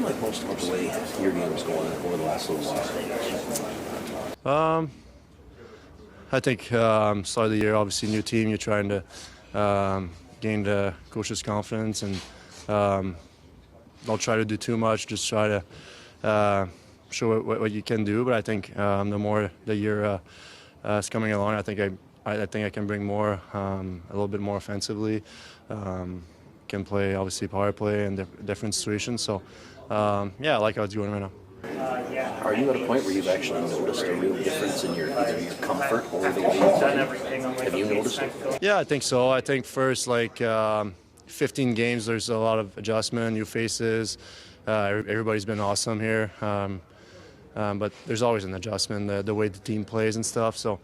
like most about the way your game is going over the last little while? I think start of the year, obviously new team, you're trying to gain the coach's confidence and don't try to do too much, just try to show what you can do. But I think the more the year is coming along, I think I can bring more, a little bit more offensively. Can play obviously power play and different situations. So yeah, I like how it's going right now. Are you at a point where you've actually noticed a real difference in either your comfort or the way you play? Have you noticed it? Yeah, I think so. I think first 15 games, there's a lot of adjustment, new faces. Everybody's been awesome here, but there's always an adjustment, the way the team plays and stuff. So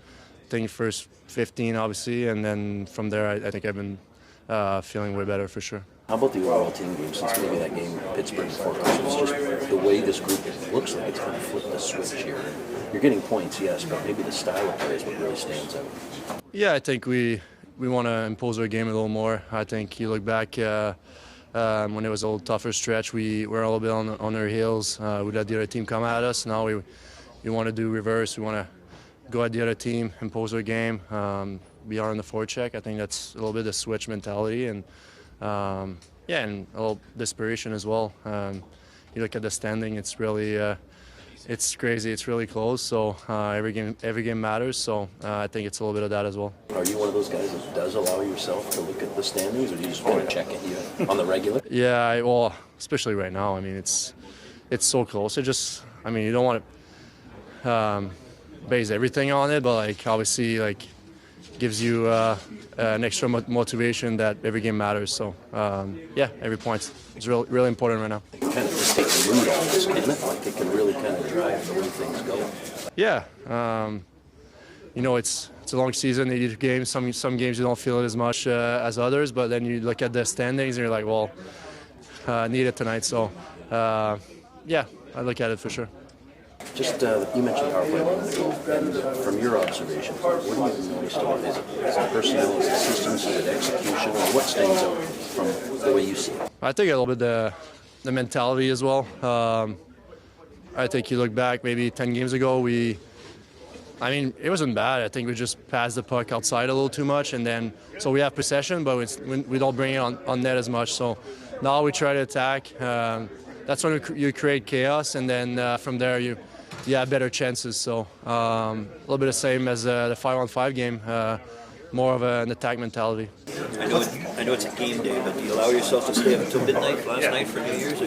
I think first 15, obviously, and then from there, I think I've been feeling way better for sure. How about the overall team game, since maybe that game Pittsburgh before Christmas, just the way this group looks like it's kind of flipped the switch here. You're getting points, yes, but maybe the style of play is what really stands out. Yeah, I think we want to impose our game a little more. I think you look back when it was a little tougher stretch, we were a little bit on our heels. We let the other team come at us. Now we want to do reverse. We want to go at the other team, impose our game, be on the forecheck. I think that's a little bit of switch mentality and yeah, and a little desperation as well. You look at the standing; it's really it's crazy. It's really close. So every game matters. So I think it's a little bit of that as well. Are you one of those guys that does allow yourself to look at the standings, or do you just want to check it on the regular? Yeah, well, especially right now. I mean, it's so close. You don't want to base everything on it, but obviously gives you an extra motivation that every game matters. So yeah, every point is really important right now. It kind of just takes the mood on this, can it? It can really kind of drive the way things go. Yeah, it's a long season, 82 games. Some games you don't feel it as much as others, but then you look at the standings and you're like, well, need it tonight. So yeah, I look at it for sure. Just, you mentioned power play a minute ago, and from your observation, what do you notice about it? Is it personnel, is it systems, is it execution, or what stands out from the way you see it? I think a little bit the mentality as well. I think you look back maybe 10 games ago, it wasn't bad. I think we just passed the puck outside a little too much, and then so we have possession, but we don't bring it on net as much. So now we try to attack. That's when you create chaos, and then from there you have better chances. So a little bit the same as the 5-on-5 game, more of an attack mentality. I know it's a game day, but do you allow yourself to stay up until midnight last night for New Year's?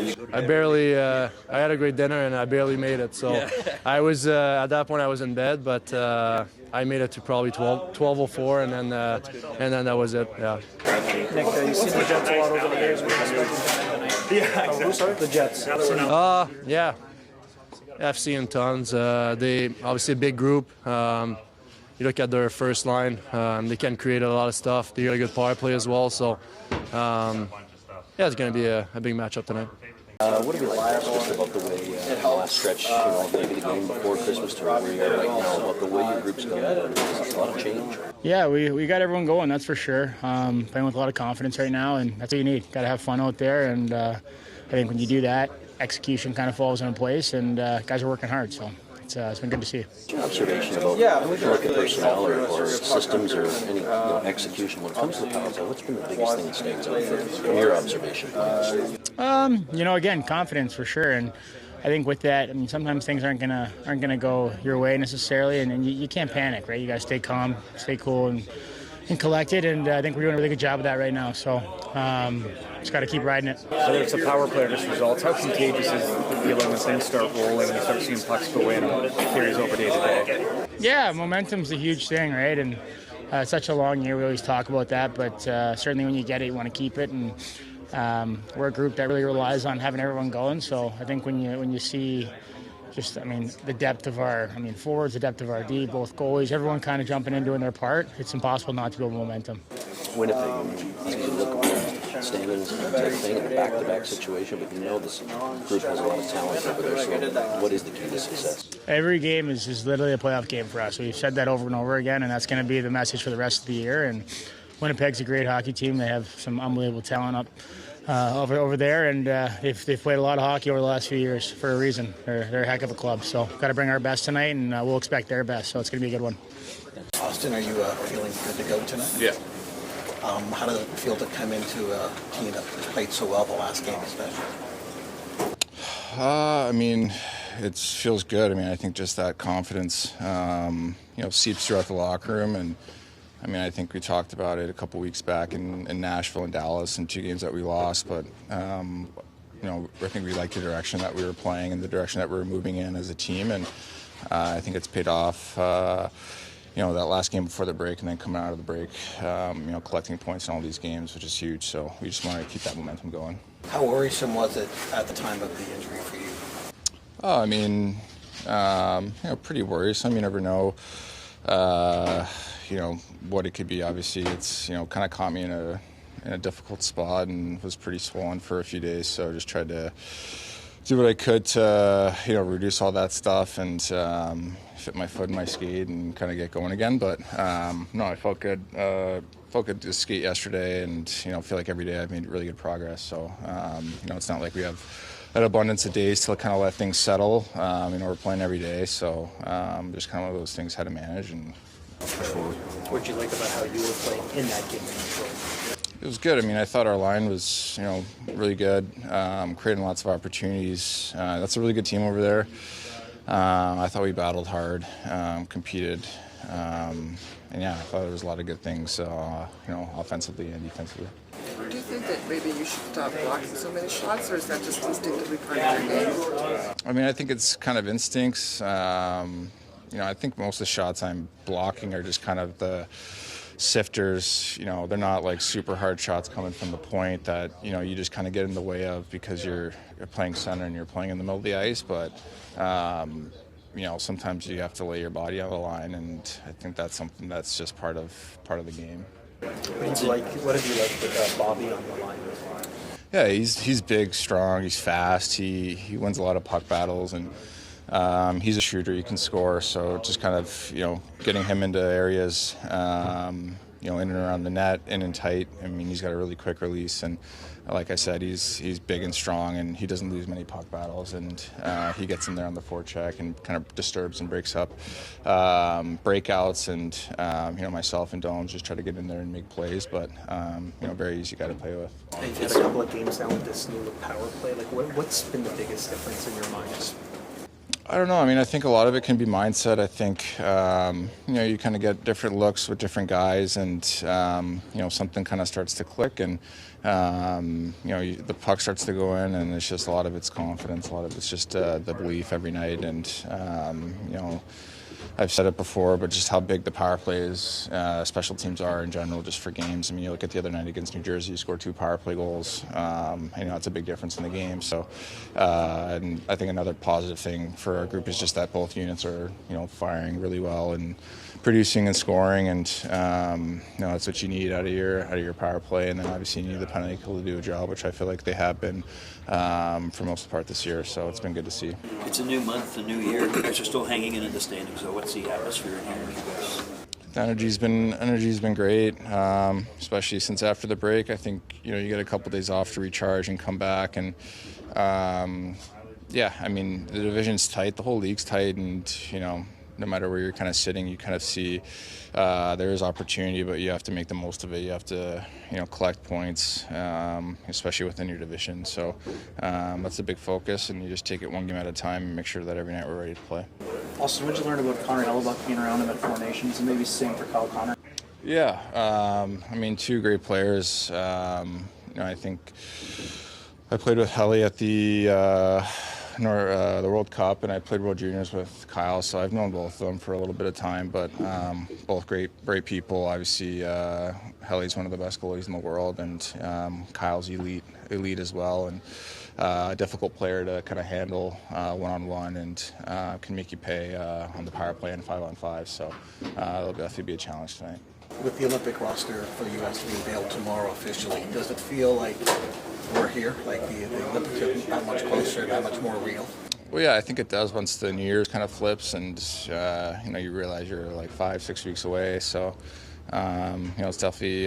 I had a great dinner and I barely made it. So yeah. I was at that point I was in bed, but I made it to probably 12:04, and then that was it. Yeah. Nick, you've seen the Jets a lot over the years. The Jets. Yeah. I've seen them tons. They obviously a big group. You look at their first line; they can create a lot of stuff. They got a good power play as well. So yeah, it's going to be a big matchup tonight. What have you liked just about the way the last stretch, maybe the game before Christmas to where you are right now, about the way your group's going? There's a lot of change. Yeah, we got everyone going, that's for sure. Playing with a lot of confidence right now, and that's what you need. Got to have fun out there, and I think when you do that, execution kind of falls into place, and guys are working hard, so it's been good to see. What's your observation about, we can look at personnel or systems or any execution when it comes to power play? What's been the biggest thing that stands out from your observation? Again, confidence for sure, and I think with that, sometimes things aren't gonna go your way necessarily, and you can't panic, right? You gotta stay calm, stay cool, and collected, and I think we're doing a really good job of that right now. So just got to keep riding it. Whether it's a power play or just results, how contagious is the feeling when things start rolling and you start seeing pucks go in and it carries over day to day? Yeah, momentum's a huge thing, right? And it's such a long year. We always talk about that, but certainly when you get it, you want to keep it. And we're a group that really relies on having everyone going. So I think when you see the depth of our forwards, the depth of our D, both goalies, everyone kind of jumping in doing their part, it's impossible not to build momentum. Winnipeg, you look at standings and that type of thing in a back-to-back situation, but this group has a lot of talent over there, so what is the key to success? Every game is literally a playoff game for us. We've said that over and over again, and that's going to be the message for the rest of the year. And Winnipeg's a great hockey team. They have some unbelievable talent over there, and they've played a lot of hockey over the last few years for a reason. They're a heck of a club, so got to bring our best tonight, and we'll expect their best, so it's going to be a good one. Auston, are you feeling good to go tonight? Yeah. How does it feel to come into a team that played so well the last game especially? I mean, it feels good. I mean, I think just that confidence, seeps throughout the locker room. And, I mean, I think we talked about it a couple weeks back in Nashville and Dallas in 2 games that we lost. But, I think we liked the direction that we were playing and the direction that we were moving in as a team. And I think it's paid off. That last game before the break and then coming out of the break, collecting points in all these games, which is huge. So we just want to keep that momentum going. How worrisome was it at the time of the injury for you? Oh, I mean, pretty worrisome. You never know, what it could be. Obviously, it's, kind of caught me in a difficult spot and was pretty swollen for a few days. So just tried to do what I could to, reduce all that stuff and fit my foot in my skate and kind of get going again. But no, I felt good. Felt good to skate yesterday, and feel like every day I've made really good progress. So it's not like we have an abundance of days to kind of let things settle. We're playing every day, so just kind of one of those things how to manage and push forward. What did you like about how you were playing in that game? It was good. I mean, I thought our line was, really good, creating lots of opportunities. That's a really good team over there. I thought we battled hard, competed, and I thought there was a lot of good things, offensively and defensively. Do you think that maybe you should stop blocking so many shots, or is that just instinctively part of your game? I mean, I think it's kind of instincts. I think most of the shots I'm blocking are just kind of the sifters. They're not like super hard shots coming from the point that, you just kind of get in the way of because you're playing center and you're playing in the middle of the ice. But, sometimes you have to lay your body on the line, and I think that's something that's just part of the game. What have you liked with Bobby on the line? Yeah, he's big, strong, he's fast, he wins a lot of puck battles, and he's a shooter, he can score, so just kind of, getting him into areas, in and around the net, in and tight. I mean, he's got a really quick release, and like I said, he's big and strong, and he doesn't lose many puck battles, and he gets in there on the forecheck and kind of disturbs and breaks up breakouts, and myself and Domi just try to get in there and make plays, but very easy guy to play with. You've had a couple of games now with this new power play. Like, what's been the biggest difference in your mind? I don't know. I mean, I think a lot of it can be mindset. I think, you kind of get different looks with different guys, and, something kind of starts to click, and, the puck starts to go in, and it's just a lot of it's confidence. A lot of it's just the belief every night. And, I've said it before, but just how big the power plays, special teams are in general, just for games. I mean, you look at the other night against New Jersey, you scored 2 power play goals. It's a big difference in the game. So, and I think another positive thing for our group is just that both units are, firing really well and producing and scoring, and that's what you need out of your power play. And then obviously you need the penalty kill to do a job, which I feel like they have been for most of the part this year. So it's been good to see. It's a new month, a new year. You guys are still hanging in the standings. So what's the atmosphere in here? The energy's been great, especially since after the break. I think you get a couple days off to recharge and come back, and I mean, the division's tight, the whole league's tight, and no matter where you're kind of sitting, you kind of see there is opportunity, but you have to make the most of it. You have to, collect points, especially within your division. So that's a big focus, and you just take it one game at a time and make sure that every night we're ready to play. Auston, what did you learn about Connor Hellebuck being around him at Four Nations, and maybe same for Kyle Connor? Yeah, I mean, 2 great players. I think I played with Helly at the World Cup, and I played World Juniors with Kyle, so I've known both of them for a little bit of time, but both great people. Obviously, Helly's one of the best goalies in the world, and Kyle's elite as well, and a difficult player to kind of handle one-on-one, and can make you pay on the power play and 5-on-5, so it'll definitely be a challenge tonight. With the Olympic roster for the U.S. to be unveiled tomorrow officially, does it feel like we're here, like the Olympics are that much closer, that much more real? Well, yeah, I think it does once the New Year's kind of flips, and you realize you're like 5-6 weeks away. So, It's definitely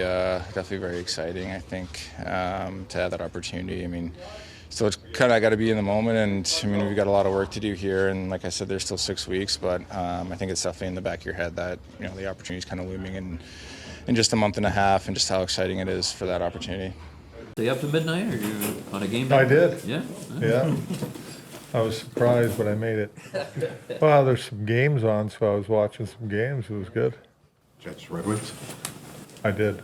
very exciting, I think, to have that opportunity. I mean, so it's kind of got to be in the moment, and I mean, we've got a lot of work to do here, and like I said, there's still 6 weeks, but I think it's definitely in the back of your head that, the opportunity is kind of looming in just a month and a half, and just how exciting it is for that opportunity. Stay up to midnight, or you on a game? I did. Yeah? Yeah. I was surprised, but I made it. Well, there's some games on, so I was watching some games. It was good. Jets, Red Wings? I did.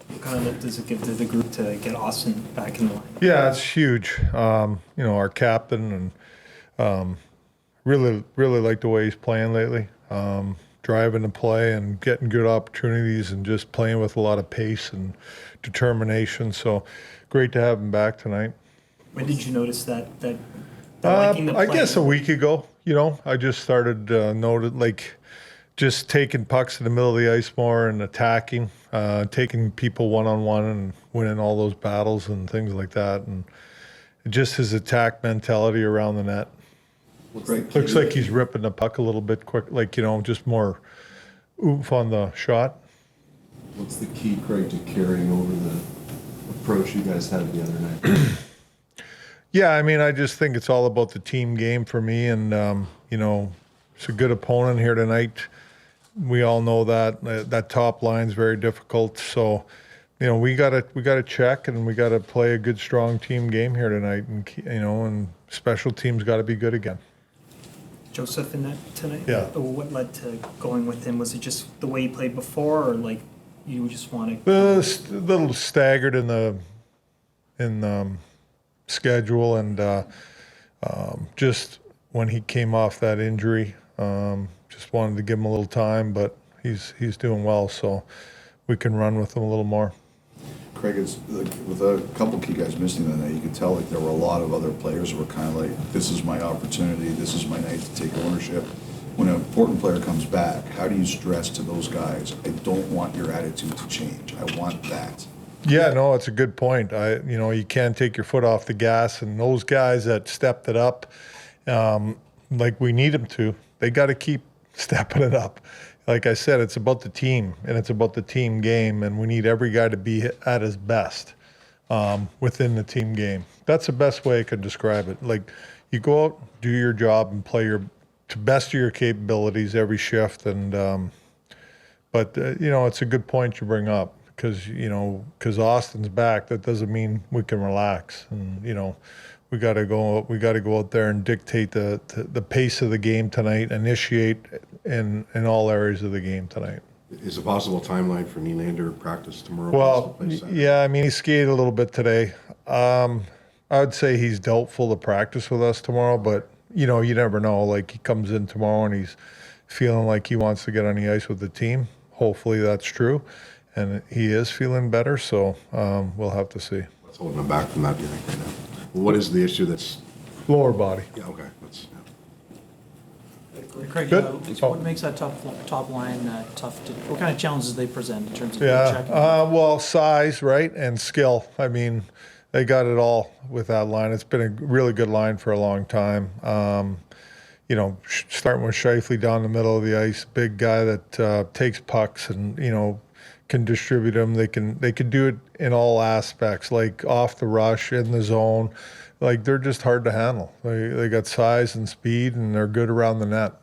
What kind of lift does it give to the group to get Auston back in the line? Yeah, it's huge. Our captain and really like the way he's playing lately. Driving the play and getting good opportunities and just playing with a lot of pace and determination. So great to have him back tonight. When did you notice that liking the play? I guess a week ago. I just started just taking pucks in the middle of the ice more and attacking, taking people one-on-one and winning all those battles and things like that. And just his attack mentality around the net. Looks like he's ripping the puck a little bit quick, just more oomph on the shot. What's the key, Craig, to carrying over the approach you guys had the other night? Yeah, I mean, I just think it's all about the team game for me, and it's a good opponent here tonight. We all know that top line's very difficult, so we gotta check, and we gotta play a good, strong team game here tonight, and and special teams got to be good again. Joseph in that tonight? Yeah. What led to going with him? Was it just the way he played before, or you just wanted? A little staggered in the schedule, and just when he came off that injury, just wanted to give him a little time, but he's doing well, so we can run with him a little more. Craig, it's with a couple key guys missing that night, you could tell there were a lot of other players who were kind of like, this is my opportunity, this is my night to take ownership. When an important player comes back, how do you stress to those guys, I don't want your attitude to change, I want that? Yeah, no, it's a good point. You can't take your foot off the gas, and those guys that stepped it up, like we need them to, they got to keep stepping it up. Like I said, it's about the team, and it's about the team game, and we need every guy to be at his best within the team game. That's the best way I could describe it. Like, you go out, do your job, and play to best of your capabilities every shift. And but it's a good point you bring up, because Austin's back. That doesn't mean we can relax, and we got to go out there and dictate the pace of the game tonight, initiate in all areas of the game tonight. Is a possible timeline for Nylander practice tomorrow? Well, yeah, I mean, he skated a little bit today. I would say he's doubtful to practice with us tomorrow, but you never know. Like, he comes in tomorrow and he's feeling like he wants to get on the ice with the team. Hopefully that's true, and he is feeling better, so we'll have to see. What's holding him back from that, do you think, right now? What is the issue that's... Lower body. Yeah, okay. Craig, Good. what makes that top line tough? What kind of challenges they present in terms of checking? Well, size, right, and skill. I mean, they got it all with that line. It's been a really good line for a long time. Starting with Scheifele down the middle of the ice, big guy that takes pucks and can distribute them. They can do it in all aspects, like off the rush, in the zone. Like, they're just hard to handle. They got size and speed, and they're good around the net.